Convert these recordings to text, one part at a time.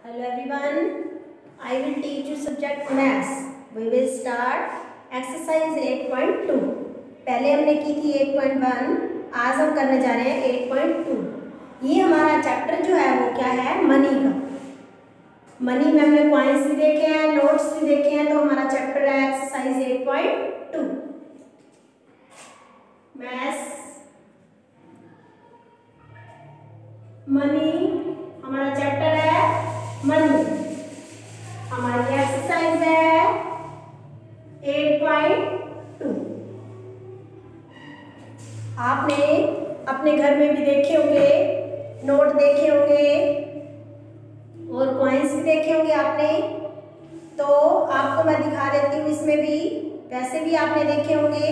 Hello everyone, I will teach you subject maths. We will start exercise 8.2. पहले हमने की थी 8.1, आज हम करने जा रहे हैं 8.2. ये हमारा चैप्टर जो है वो क्या है, मनी का. मनी में हमने कॉइन्स भी देखे हैं, नोट्स भी देखे हैं, तो हमारा चैप्टर है एक्सरसाइज 8.2. मैथ्स मनी हमारा चैप्टर है मनी. हमारी एक्सरसाइज है 8.2. आपने अपने घर में भी देखे होंगे, नोट देखे होंगे और कॉइन्स भी देखे होंगे आपने. तो आपको मैं दिखा देती हूँ, इसमें भी वैसे भी आपने देखे होंगे.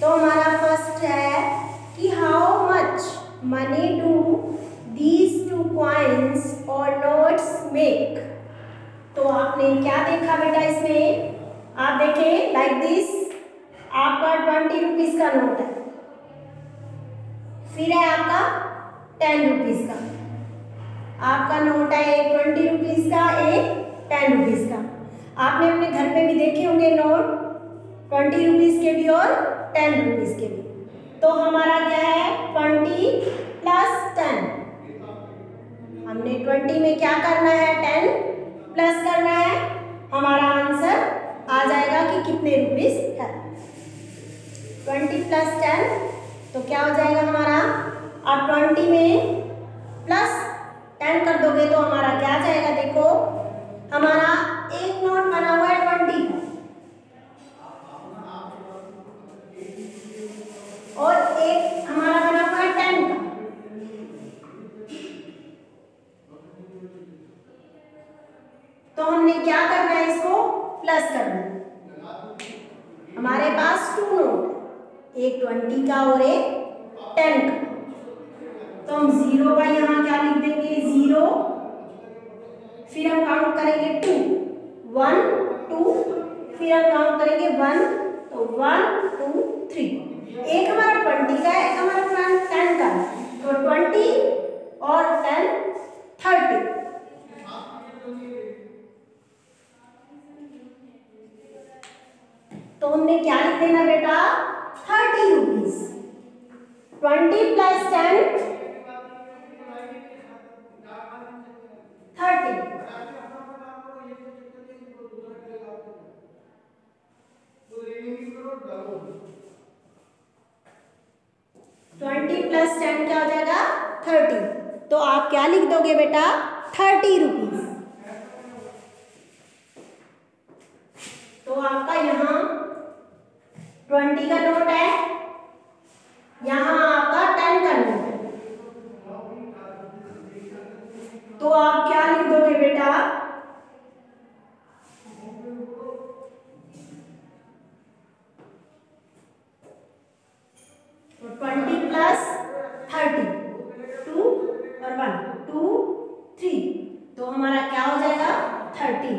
तो हमारा फर्स्ट है कि how much money do these two coins or notes make. तो आपने क्या देखा बेटा इसमें, आप देखें लाइक दिस. आपका 20 रुपीज का नोट है, फिर है आपका 10 रुपीज का. आपका नोट है एक 20 रुपीज का, एक 10 रुपीज का. आपने अपने घर पे भी देखे होंगे नोट 20 रुपीज के भी और 10 रुपीज के भी. तो हमारा क्या है 20 प्लस 10. हमने 20 में क्या करना है 10 प्लस करना है. हमारा आंसर आ जाएगा कि कितने रुपीस है. 20 प्लस 10 तो क्या हो जाएगा हमारा. आप 20 में प्लस 10 कर दोगे तो हमारा क्या आ जाएगा. देखो हमारा एक नोट बना हुआ है 20 का और एक हमारा बना हुआ है 10 का. तो हमने क्या करना है, इसको प्लस करना है. हमारे पास 2 नोट, एक 20 का और एक 10 का. तो हम 0 का यहाँ क्या लिख देंगे 0. फिर हम काउंट करेंगे 2 1 2. फिर हम काउंट करेंगे 1 तो 1 2 3. एक हमारा 20 का है, एक हमारा 10 का है. तो 20 और 10 30. तो हमने क्या लिख देना बेटा 30 रुपीज. 20 प्लस 10 30. 20 प्लस 10 क्या हो जाएगा 30. तो आप क्या लिख दोगे बेटा 30 रुपीज. तो आपका यहाँ 20 का नोट है, यहाँ आपका 10 का नोट है. तो आप क्या लिख दोगे बेटा 20 प्लस 30 2 और 1 2 3. तो हमारा क्या हो जाएगा 30.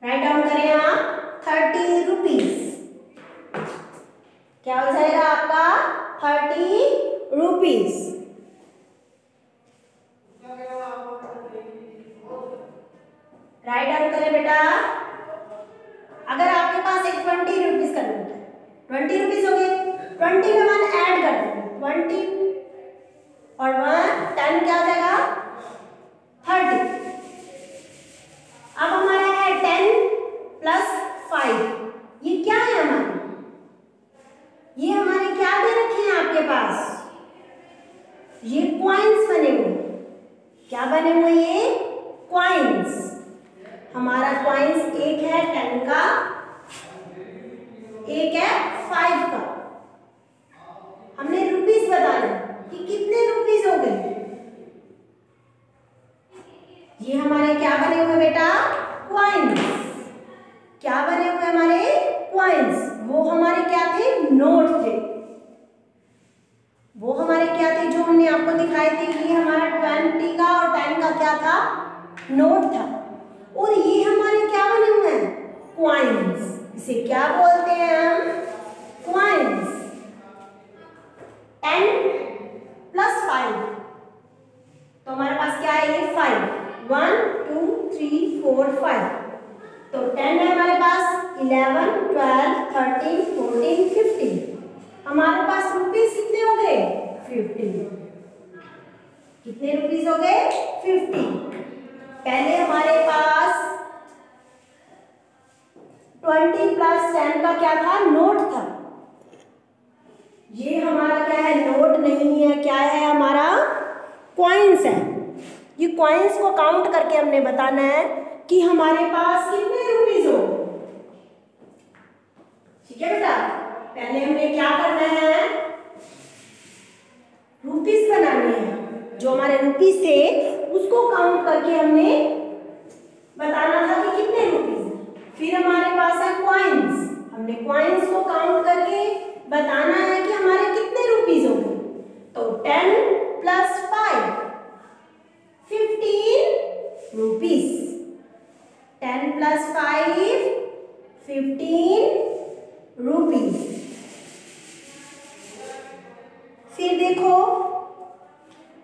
राइट डाउन करें आप 30 रुपीज. क्या हो जाएगा आपका 30 रुपीज. राइट डाउन करें बेटा. अगर आपके पास एक 20 रुपीज का नोट है, 20 रुपीज हो गए, 20 में 1 ऐड कर देंगे. 20 और 1 10 क्या हो जाएगा 30. अब हमारा है 10 प्लस 5. ये क्या है हमारे, ये हमारे क्या दे रखे हैं आपके पास, ये कॉइन्स बने हुए. क्या बने हुए ये कॉइन्स. हमारा कॉइन्स एक है 10 का, एक है 5 का. हमने रुपीस बताना कि कितने रुपीस हो गए. ये हमारे क्या बने हुए बेटा कॉइन्स. क्या बने हुए हमारे कॉइन्स. वो हमारे क्या थे नोट थे. वो हमारे क्या थे जो हमने आपको दिखाए थे. ये हमारा 20 का और 10 का क्या था नोट था. और ये हमारे क्या बने हुए हैं कॉइन्स. इसे क्या बोलते हैं हम कॉइन्स. 10 प्लस 5 तो हमारे पास क्या है ये 5. 1 2 3 4 5। तो 10 है हमारे पास, 11 12 13 14 15। हमारे पास रुपीस कितने हो गए? 50। कितने रुपीस हो गए? 50। पहले हमारे पास 20 प्लस 10 का क्या था? नोट था। ये हमारा क्या है? नोट नहीं है, क्या है हमारा? कॉइन्स है। ये कॉइन्स को काउंट करके हमने बताना है कि हमारे पास कितने रुपीस हो। ठीक है बेटा, पहले हमने क्या करना है? रुपीस बनाने हैं। जो हमारे रुपीस थे उसको काउंट करके हमने बताना था कि कितने रुपीस। फिर हमारे पास है कॉइन्स। हमने कॉइन्स को काउंट करके बताना है कि हमारे कितने रुपीस हो गए। तो 10 प्लस 5 15 रुपीस। 10 plus 5 15 rupees. फिर देखो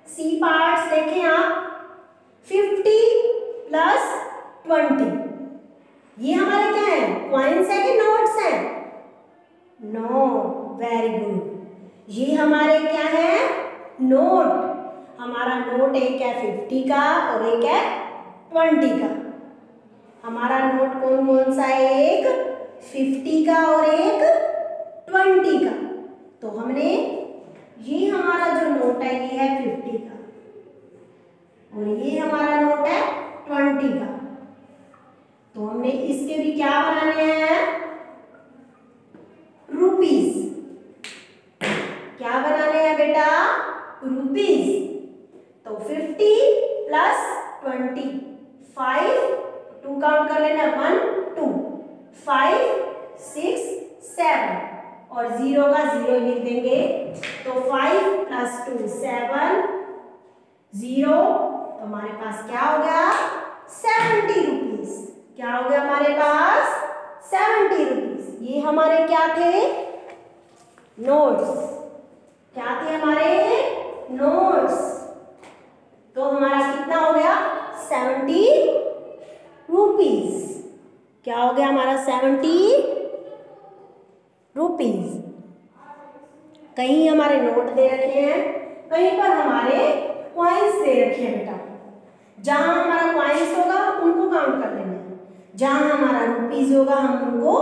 सी पार्ट्स देखें आप, 50 प्लस 20। ये हमारे क्या है? कॉइन्स है कि नोट्स हैं? नोट। Very good. ये हमारे क्या है? नोट। हमारा नोट एक है 50 का और एक है 20 का। हमारा नोट कौन कौन सा है? एक 50 का और एक 20 का। तो हमने ये हमारा जो नोट है ये है 50 का और ये हमारा नोट है 20 का। तो हमने इसके भी क्या बनाने हैं? रुपीस। क्या बनाने हैं बेटा? रुपीस। तो 50 प्लस 20 5 2 काउंट कर लेना, 1 2 5 6 7 और 0 का 0 लिख देंगे। तो 5 प्लस 2 7 0। तो हमारे पास क्या हो गया? 70 रुपीस। क्या हो गया हमारे पास? 70 रुपीस। ये हमारे क्या थे? नोट्स। क्या थे हमारे? नोट्स। तो हमारा कितना हो गया? 70 रुपीस। क्या हो गया हमारा? 70 रुपीस। कहीं हमारे नोट दे रखे हैं, कहीं पर हमारे कॉइन्स दे रखे हैं बेटा। जहां हमारा कॉइन्स होगा उनको काउंट कर लेंगे, जहां हमारा रुपीस होगा हम उनको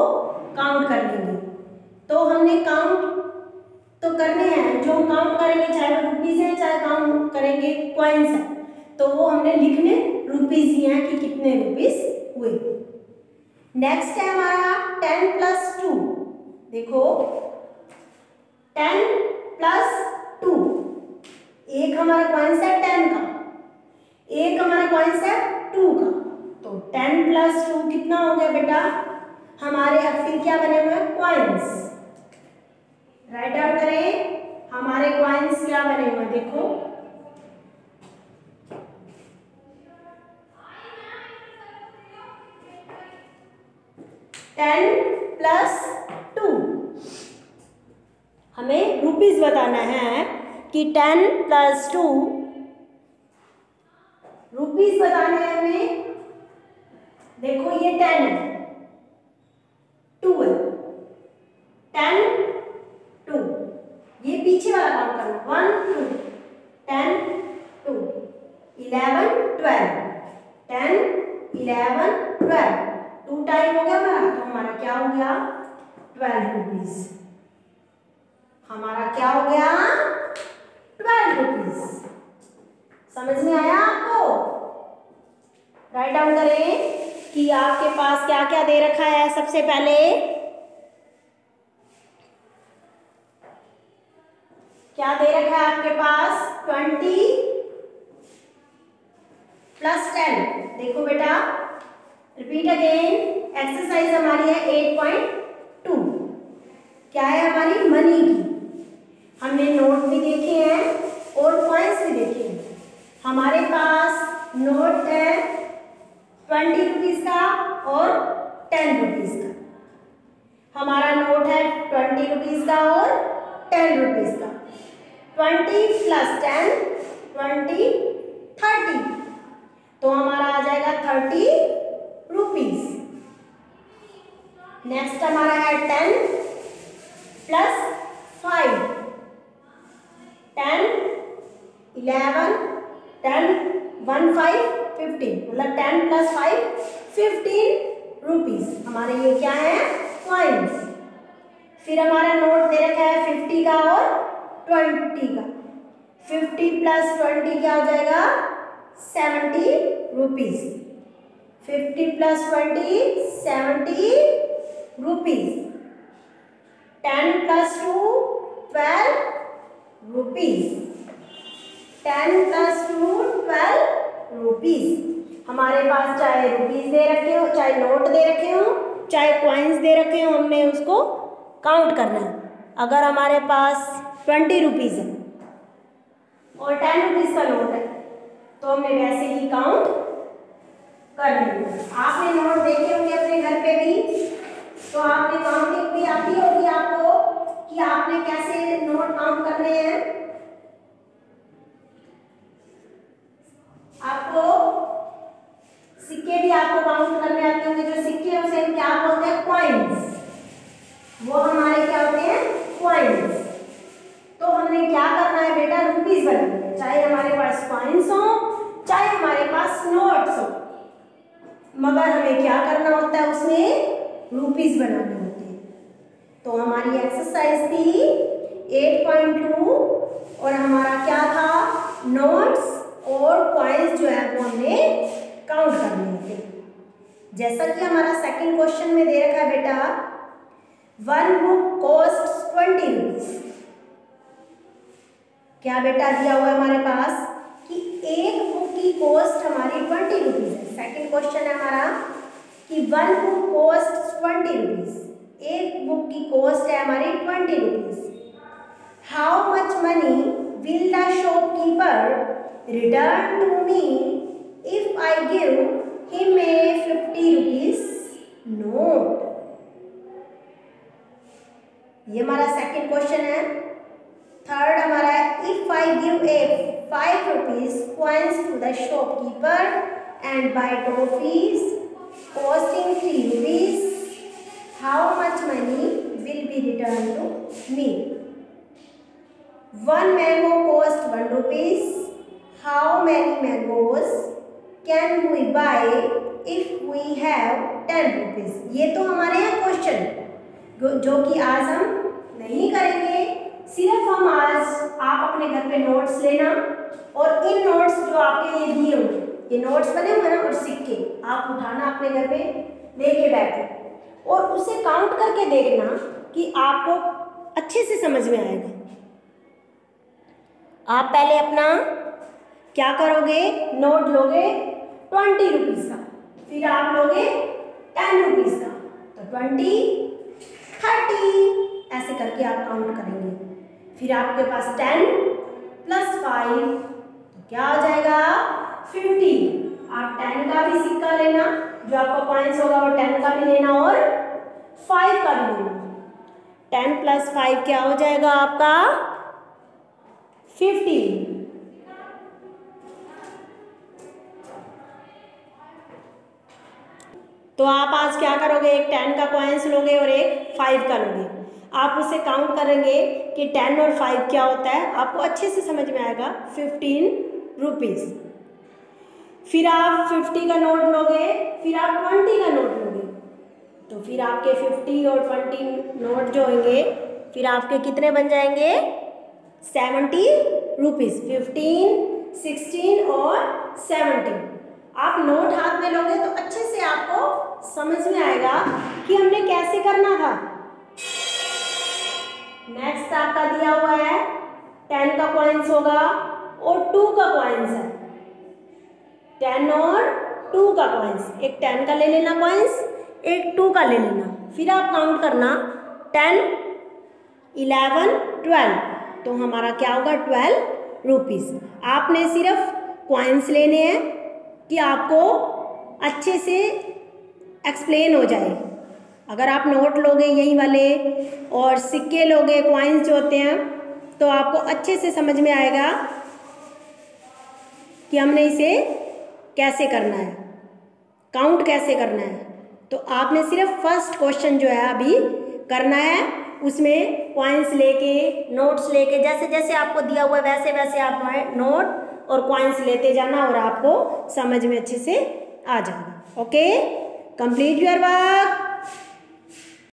काउंट कर लेंगे। तो हमने काउंट तो करने हैं, जो हम काउंट करेंगे चाहे वो रुपीस है चाहे काउंट करेंगे कॉइन्स है, तो वो हमने लिखने रुपीस ही हैं कि कितने रुपीस हुए। नेक्स्ट है हमारा 10 प्लस 2। देखो 10 प्लस 2, एक हमारा कॉइन्स है 10 का, एक हमारा कॉइन्स है 2 का। तो 10 प्लस 2 कितना हो गया बेटा? हमारे अब फिर क्या बने हुए हैं? कॉइन्स। राइट डाउन करें, हमारे कॉइन्स क्या बने हुए हैं? देखो 10 प्लस 2। हमें रुपीस बताना है कि 10 प्लस 2 रुपीस बताने हैं हमें। देखो ये 10 है, 2 है, 10 2, ये पीछे वाला काउंट करना, 1 2 10 2 11 12 10 11 12 2 टाइम हो गया हमारा। तो हमारा क्या हो गया? 12 रुपीस। हमारा क्या हो गया? 12 रुपीस। समझ में आया आपको? राइट डाउन करें कि आपके पास क्या क्या दे रखा है। सबसे पहले क्या दे रखा है आपके पास? 20 प्लस 10। देखो बेटा, रिपीट अगेन, एक्सरसाइज हमारी है 8.2। क्या है हमारी? मनी की। हमने नोट भी देखे हैं और कॉइन्स भी देखे हैं। हमारे पास नोट है 20 रुपीस का और 10 रुपीस का। हमारा नोट है 20 रुपीस का और 10 रुपीस का। 20 प्लस 10 20 30। तो हमारा हमारा है 10 प्लस 5, 10, 11, 10, 1, 5, 15, मतलब 10 प्लस 5 15 रुपीज। हमारे ये क्या है, कॉइन्स। फिर हमारा नोट दे रखा है 50 का और 20 का। 50 प्लस 20 क्या हो जाएगा, 70 rupees. 50 plus 20 70 rupees. 10 plus 2 12 rupees. 10 plus 2 12 rupees. हमारे पास चाहे रुपीज दे रखे हो, चाहे नोट दे रखे हो, चाहे कॉइन्स दे रखे हो, हमने उसको काउंट करना है। अगर हमारे पास 20 रुपीज है और 10 रुपीज का नोट है तो हमने वैसे ही काउंट कर लिया। आपने नोट देखे होंगे अपने घर पे भी, तो आपने काउंटिंग भी आती होगी आपको कि आपने कैसे नोट काउंट करने हैं। आपको सिक्के भी आपको काउंट करने आते होंगे। जो सिक्के हैं उसे हम क्या बोलते हैं, कॉइन्स। वो हमारे क्या होते हैं, कॉइन्स। तो हमने क्या करना है बेटा, रुपीज बनाना है। चाहे हमारे पास कॉइन्स हो, चाहे हमारे पास नोट्स हो, मगर हमें क्या करना होता है, उसमें रुपीज बनाने होते हैं। तो हमारी एक्सरसाइज थी 8.2 और हमारा क्या था, नोट्स और कॉइन्स जो है वो हमने काउंट करने होते हैं। जैसा कि हमारा सेकंड क्वेश्चन में दे रखा है बेटा, 1 बुक कॉस्ट 20 रुपीज। क्या बेटा दिया हुआ है हमारे पास कि एक बुक की कॉस्ट हमारी 20 रुपीज है। सेकंड क्वेश्चन है हमारा कि 1 बुक कॉस्ट 20 रुपीज। एक बुक की कॉस्ट है हमारी 20 rupees. How much money will the shopkeeper return to me if I give him a 50 rupees note. ये हमारा सेकंड क्वेश्चन है। थर्ड हमारा है, if I give a 5 rupees coins to the shopkeeper and buy toffees costing 3 rupees, how much money will be return to me. 1 mango cost 1 rupees, how many mangoes can we buy if we have 10 rupees. ये तो हमारे यहाँ question जो कि आज हम नहीं करेंगे। सिर्फ हम आज, आप अपने घर पे नोट्स लेना और इन नोट्स जो आपके लिए दिए हुए, ये नोट्स बने हुए ना और सिक्के आप उठाना अपने घर पे लेके बैठो और उसे काउंट करके देखना कि आपको अच्छे से समझ में आएगा। आप पहले अपना क्या करोगे, नोट लोगे 20 रुपीज का, फिर आप लोगे 10 रुपीज का, तो 20 30 ऐसे करके आप काउंट करेंगे। फिर आपके पास 10 प्लस 5 तो क्या हो जाएगा, 50। आप 10 का भी सिक्का लेना, जो आपका कॉइन्स होगा वो 10 का भी लेना और 5 का भी लेना। 10 प्लस 5 क्या हो जाएगा आपका, 50। तो आप आज क्या करोगे, एक 10 का कॉइन्स लोगे और एक 5 का लोगे। आप उसे काउंट करेंगे कि 10 और 5 क्या होता है, आपको अच्छे से समझ में आएगा। 15 रुपीज़। फिर आप 50 का नोट लोगे, फिर आप 20 का नोट लोगे, तो फिर आपके 50 और 20 नोट जो होंगे फिर आपके कितने बन जाएंगे, 70 रुपीज़। 15, 16 और 17। आप नोट हाथ में लोगे तो अच्छे से आपको समझ में आएगा कि हमने कैसे करना था। नेक्स्ट आपका दिया हुआ है 10 का कॉइन्स होगा और 2 का कॉइन्स है। 10 और 2 का कॉइन्स, एक 10 का ले लेना कॉइन्स, एक 2 का ले लेना। फिर आप काउंट करना 10, 11, 12, तो हमारा क्या होगा 12 रुपीज़। आपने सिर्फ कॉइन्स लेने हैं कि आपको अच्छे से एक्सप्लेन हो जाए। अगर आप नोट लोगे यही वाले और सिक्के लोगे, कॉइन्स जो होते हैं, तो आपको अच्छे से समझ में आएगा कि हमने इसे कैसे करना है, काउंट कैसे करना है। तो आपने सिर्फ फर्स्ट क्वेश्चन जो है अभी करना है, उसमें पॉइंट्स लेके नोट्स लेके जैसे जैसे आपको दिया हुआ है वैसे वैसे आप नोट और पॉइंट्स लेते जाना और आपको समझ में अच्छे से आ जाएगा। Okay, complete your work.